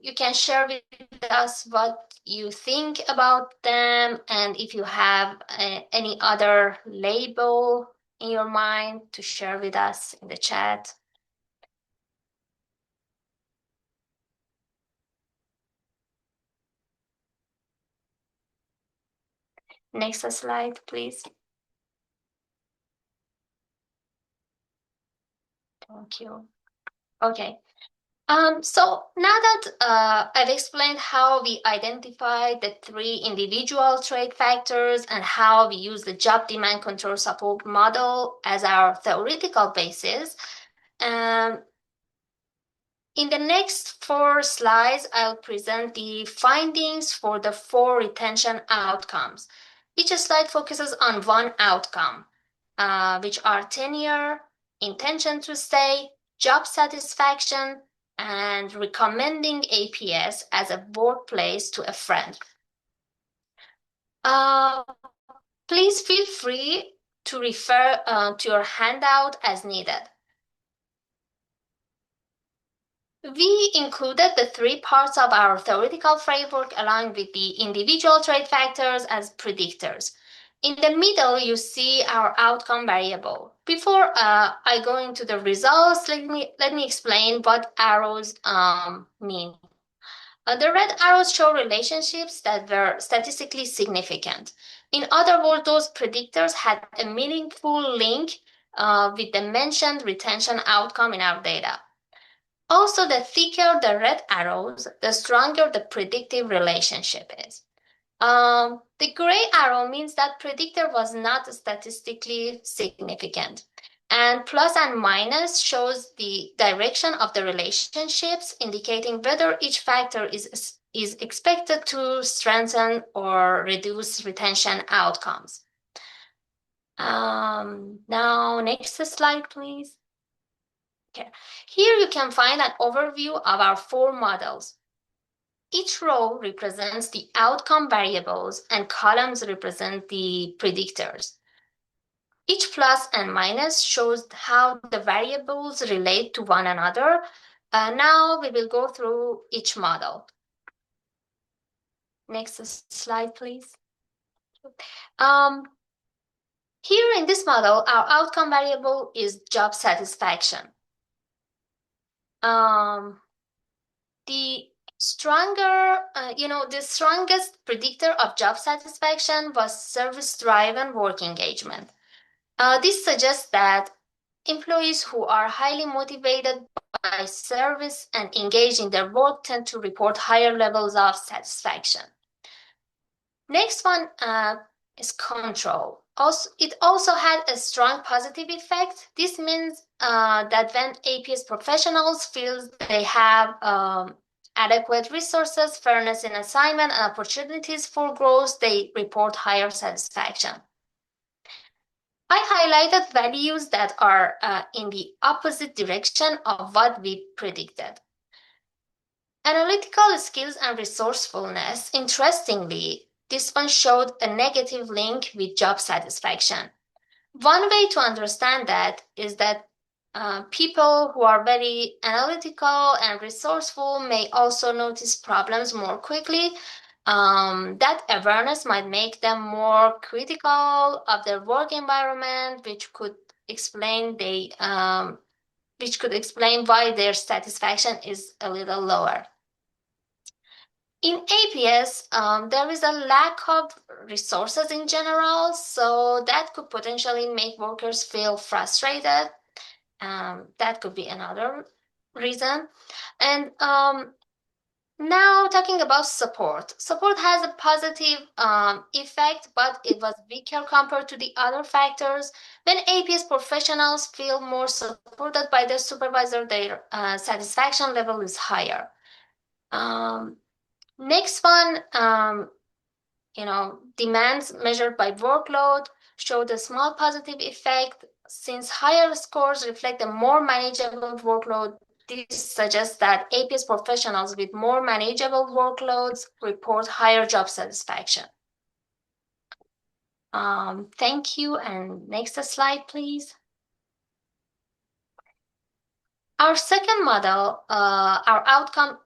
You can share with us what you think about them, and if you have any other label in your mind to share with us in the chat. Next slide, please. Thank you. Okay. So now that I've explained how we identify the three individual trait factors and how we use the job demand control support model as our theoretical basis, in the next 4 slides, I'll present the findings for the 4 retention outcomes. Each slide focuses on one outcome, which are tenure, intention to stay, job satisfaction, and recommending APS as a workplace to a friend. Please feel free to refer to your handout as needed. We included the 3 parts of our theoretical framework along with the individual trait factors as predictors. In the middle, you see our outcome variable. Before I go into the results, let me explain what arrows mean. The red arrows show relationships that were statistically significant. In other words, those predictors had a meaningful link with the mentioned retention outcome in our data. Also, the thicker the red arrows, the stronger the predictive relationship is. The gray arrow means that predictor was not statistically significant. And plus and minus shows the direction of the relationships, indicating whether each factor is expected to strengthen or reduce retention outcomes. Now, next slide, please. Okay. Here you can find an overview of our 4 models. Each row represents the outcome variables and columns represent the predictors. Each plus and minus shows how the variables relate to one another. Now we will go through each model. Next slide, please. Here in this model, our outcome variable is job satisfaction. The strongest predictor of job satisfaction was service-driven work engagement. This suggests that employees who are highly motivated by service and engaged in their work tend to report higher levels of satisfaction. Next one is control. It also had a strong positive effect. This means that when APS professionals feel they have adequate resources, fairness in assignment, and opportunities for growth, they report higher satisfaction. I highlighted values that are in the opposite direction of what we predicted. Analytical skills and resourcefulness, interestingly, this one showed a negative link with job satisfaction. One way to understand that is that people who are very analytical and resourceful may also notice problems more quickly. That awareness might make them more critical of their work environment, which could explain why their satisfaction is a little lower. In APS, there is a lack of resources in general. So that could potentially make workers feel frustrated. That could be another reason. And now talking about support. Support has a positive effect, but it was weaker compared to the other factors. When APS professionals feel more supported by their supervisor, their satisfaction level is higher. Next one, demands measured by workload showed a small positive effect. Since higher scores reflect a more manageable workload, this suggests that APS professionals with more manageable workloads report higher job satisfaction. Thank you. And next slide, please. Our second model, our outcome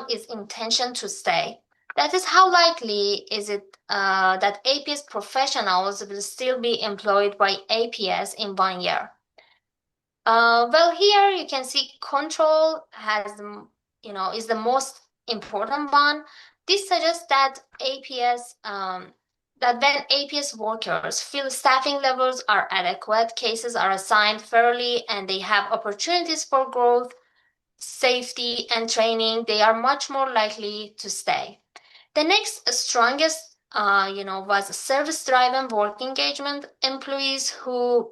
is intention to stay. That is, how likely is it that APS professionals will still be employed by APS in 1 year? Well, here you can see control is the most important one. This suggests that that when APS workers feel staffing levels are adequate, cases are assigned fairly, and they have opportunities for growth, safety, and training, they are much more likely to stay. The next strongest, was service-driven work engagement. Employees who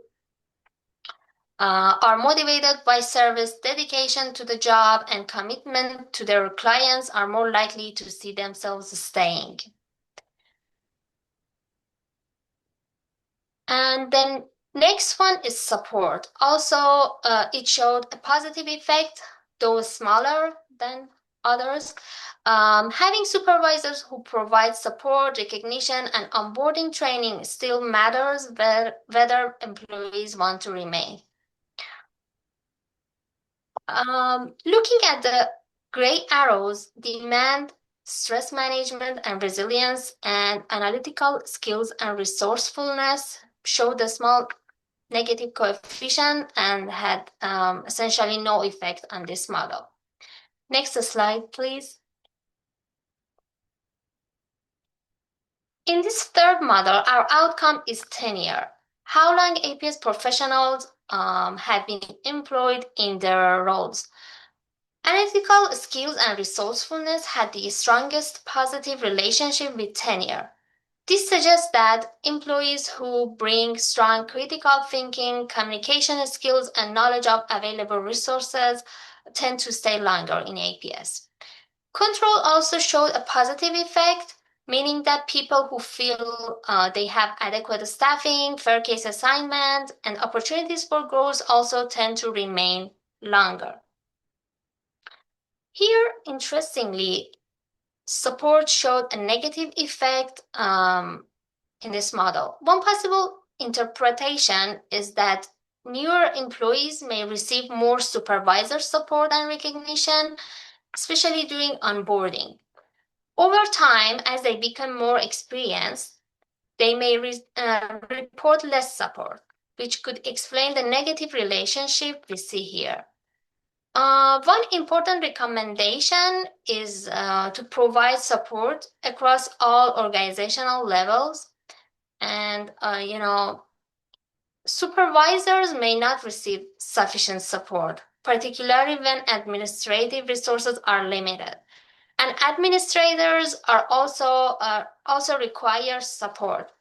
are motivated by service, dedication to the job, and commitment to their clients are more likely to see themselves staying. And then next one is support. Also, it showed a positive effect, though smaller than others. Having supervisors who provide support, recognition, and onboarding training still matters whether employees want to remain. Looking at the gray arrows, demand, stress management and resilience, and analytical skills and resourcefulness showed a small negative coefficient and had essentially no effect on this model. Next slide, please. In this third model, our outcome is tenure. How long APS professionals have been employed in their roles. Analytical skills and resourcefulness had the strongest positive relationship with tenure. This suggests that employees who bring strong critical thinking, communication skills, and knowledge of available resources tend to stay longer in APS. Control also showed a positive effect, meaning that people who feel they have adequate staffing, fair case assignment, and opportunities for growth also tend to remain longer. Here, interestingly, support showed a negative effect in this model. One possible interpretation is that newer employees may receive more supervisor support and recognition, especially during onboarding. Over time, as they become more experienced, they may report less support, which could explain the negative relationship we see here. One important recommendation is to provide support across all organizational levels. And, supervisors may not receive sufficient support, particularly when administrative resources are limited. And administrators are also require support.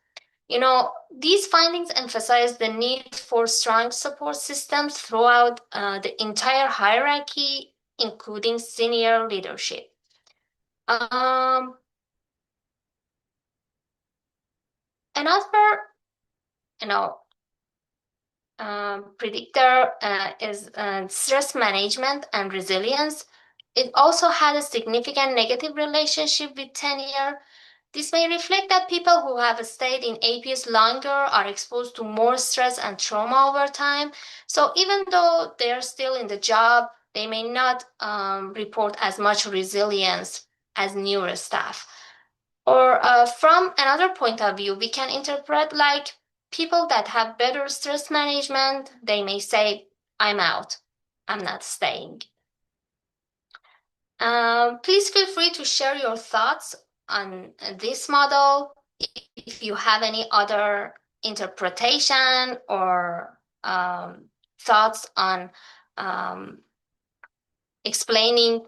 These findings emphasize the need for strong support systems throughout the entire hierarchy, including senior leadership. Another, predictor is stress management and resilience. It also had a significant negative relationship with tenure. This may reflect that people who have stayed in APS longer are exposed to more stress and trauma over time. So even though they are still in the job, they may not report as much resilience as newer staff. Or from another point of view, we can interpret like people that have better stress management, they may say, I'm out, I'm not staying. Please feel free to share your thoughts on this model. If you have any other interpretation or thoughts on explaining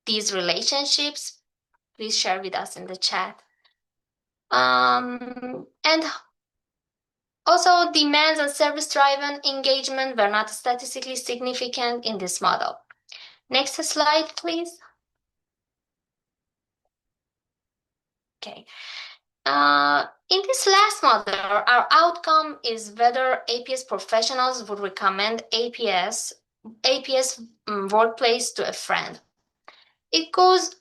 these relationships, please share with us in the chat. And also, demands and service-driven engagement were not statistically significant in this model. Next slide, please. Okay. In this last model, our outcome is whether APS professionals would recommend APS workplace to a friend. It goes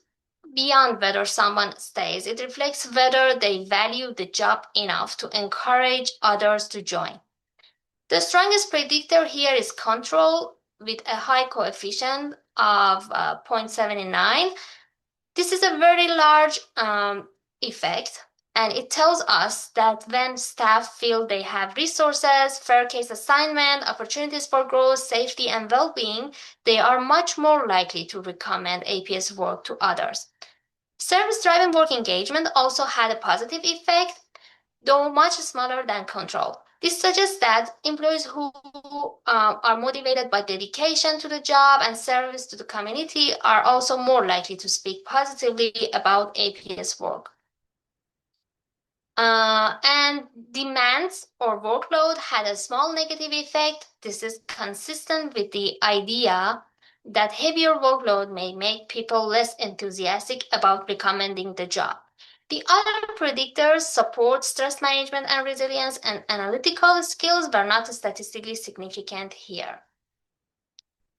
beyond whether someone stays. It reflects whether they value the job enough to encourage others to join. The strongest predictor here is control with a high coefficient of 0.79. This is a very large effect, and it tells us that when staff feel they have resources, fair case assignment, opportunities for growth, safety, and well-being, they are much more likely to recommend APS work to others. Service-driven work engagement also had a positive effect, though much smaller than control. This suggests that employees who are motivated by dedication to the job and service to the community are also more likely to speak positively about APS work. And demands or workload had a small negative effect. This is consistent with the idea that heavier workload may make people less enthusiastic about recommending the job. The other predictors, support, stress management and resilience, and analytical skills were not statistically significant here.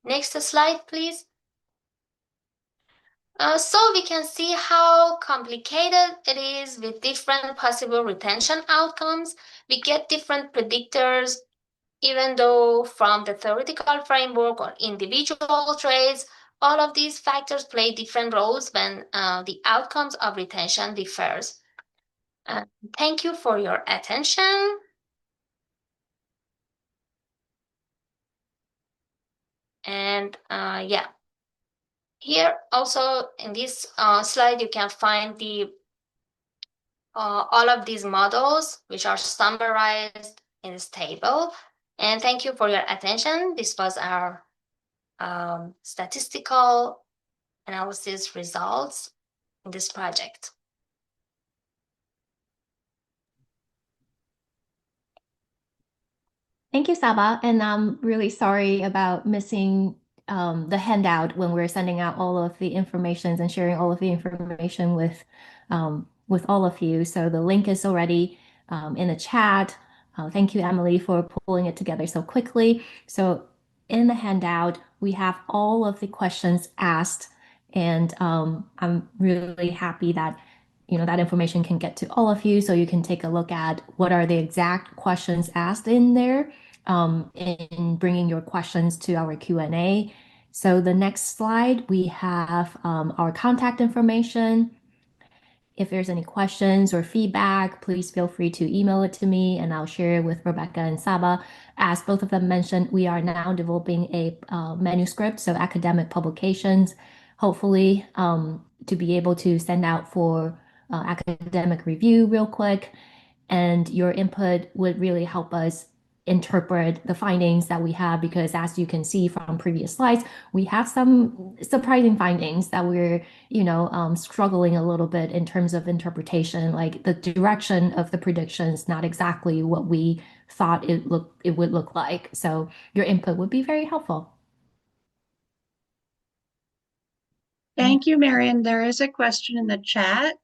Next slide, please. So we can see how complicated it is with different possible retention outcomes. We get different predictors, even though from the theoretical framework or individual traits, all of these factors play different roles when the outcomes of retention differs. Thank you for your attention. And yeah, here also in this slide, you can find the all of these models, which are summarized in this table. And thank you for your attention. This was our statistical analysis results in this project. Thank you, Saba. And I'm really sorry about missing the handout when we're sending out all of the information and sharing all of the information with all of you. So the link is already in the chat. Thank you, Emily, for pulling it together so quickly. So in the handout, we have all of the questions asked, and I'm really happy that that information can get to all of you, so you can take a look at what are the exact questions asked in there in bringing your questions to our Q&A. So the next slide, we have our contact information. If there's any questions or feedback, please feel free to email it to me and I'll share it with Rebecca and Saba. As both of them mentioned, we are now developing a manuscript, so academic publications, hopefully to be able to send out for academic review real quick. And your input would really help us interpret the findings that we have, because as you can see from previous slides, we have some surprising findings that we're struggling a little bit in terms of interpretation, like the direction of the predictions, not exactly what we thought it would look like. So your input would be very helpful. Thank you, Marian. There is a question in the chat.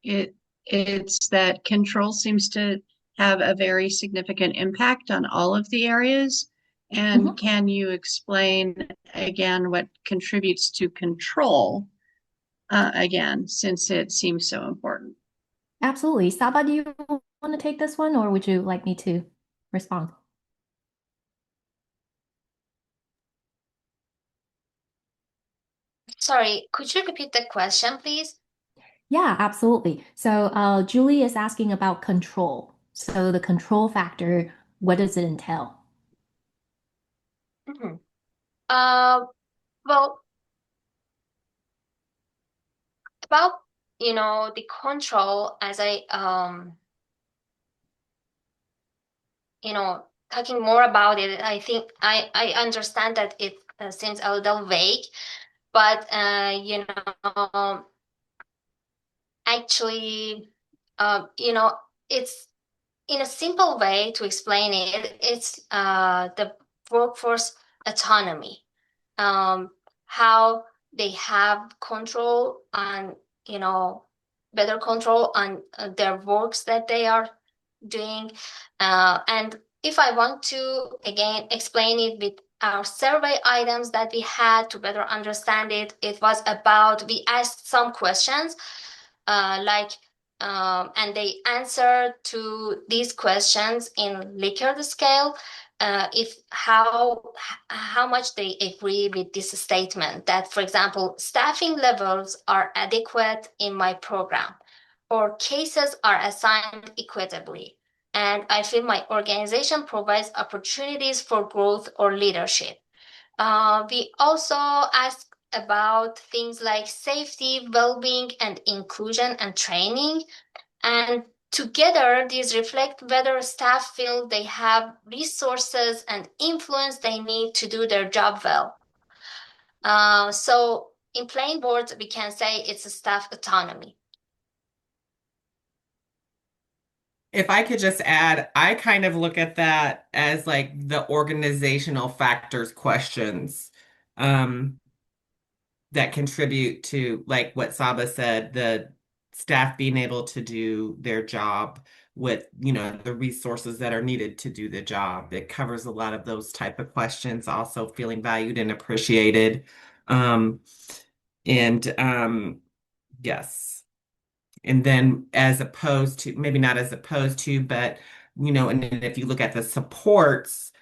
It's that control seems to have a very significant impact on all of the areas. And can you explain again what contributes to control again, since it seems so important? Absolutely. Saba, do you want to take this one, or would you like me to respond? Sorry, could you repeat the question, please? Yeah, absolutely. So Julie is asking about control. So the control factor, what does it entail? Well, about, the control, as I, talking more about it, I think I understand that it seems a little vague, but, actually, it's in a simple way to explain it, it's the workforce autonomy, how they have control on, better control on their works that they are doing. And if I want to, again, explain it with our survey items that we had to better understand it, it was about, we asked some questions, and they answered to these questions in Likert scale, if how much they agree with this statement that, for example, staffing levels are adequate in my program, or cases are assigned equitably, and I feel my organization provides opportunities for growth or leadership. We also ask about things like safety, well-being, and inclusion and training. And together, these reflect whether staff feel they have resources and influence they need to do their job well. So in plain words, we can say it's a staff autonomy. If I could just add, I kind of look at that as like the organizational factors questions that contribute to, like what Saba said, the staff being able to do their job with, the resources that are needed to do the job. It covers a lot of those type of questions, also feeling valued and appreciated. And yes. And then as opposed to, maybe not as opposed to, but, and then if you look at the supports,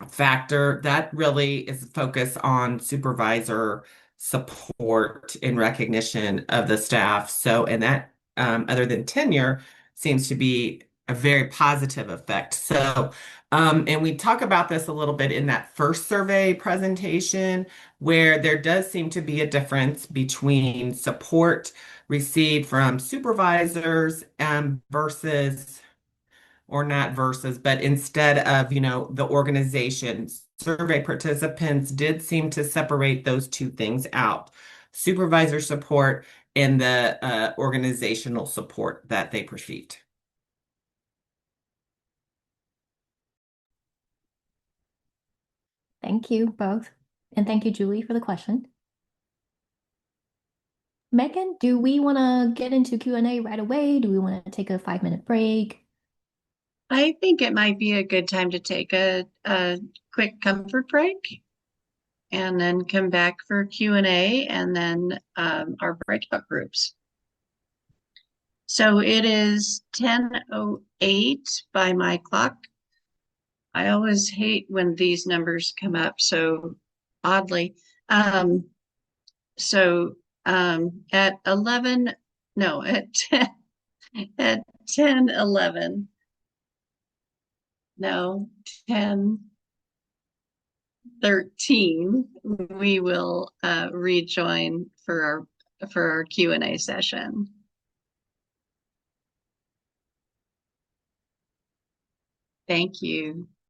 factor, that really is focused on supervisor support and recognition of the staff. So, and that, other than tenure, seems to be a very positive effect. So, and we talk about this a little bit in that first survey presentation, where there does seem to be a difference between support received from supervisors, versus, or not versus, but instead of, the organization. Survey participants did seem to separate those two things out: supervisor support and the organizational support that they received. Thank you both. And thank you, Julie, for the question. Megan, do we want to get into Q&A right away? Do we want to take a 5-minute break? I think it might be a good time to take a quick comfort break and then come back for Q&A and then our breakout groups. So it is 10:08 by my clock. I always hate when these numbers come up so oddly. At 11, no, at 10, at 10:11, no, 10:13, we will rejoin for our Q&A session. Thank you.